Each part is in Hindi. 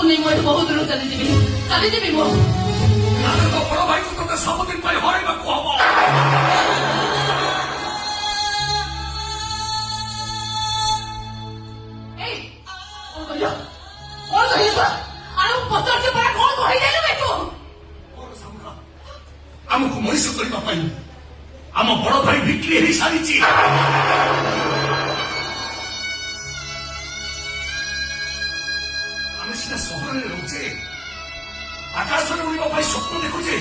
नहीं मुझे बहुत दूर चली जीवी मो तो बड़ भाई को तो सबदिन हरैबाकू हम आमको मनीष करने आम बड़ भाई बिक्री हो सारी आम सीना सहर में रोचे आकाश में उड़ाई स्वप्न देखुचे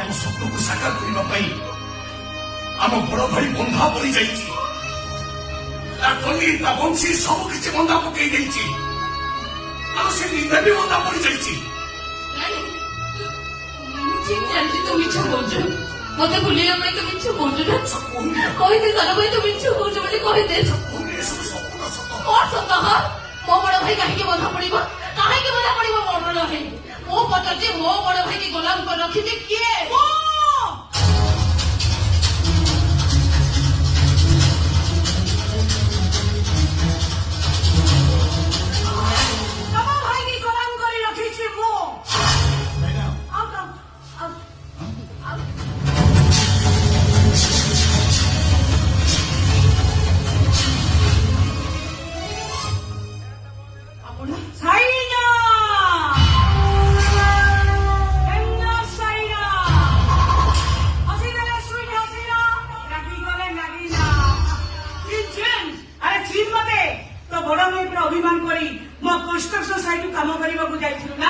आम स्वप्न को साकार करने आम बड़ भाई बंधा पड़ जाली बंशी सब किसी बंधा पकई से निंदा भी बंधा पड़ जा तो मिछ बोझ मत भूलिया तो मिछ बोझ कहते सारा भाई तो मिछ बोझ बोले कहते और सत मो बड़ भाई कहीं बंधा पड़ो कहीं बंधा पड़ो मो बड़ भाई मो पचारे मो बड़ भाई की गोलाम कर रखी किए अभिमान करी मो कन्स्ट्रक्शन साइट काम करने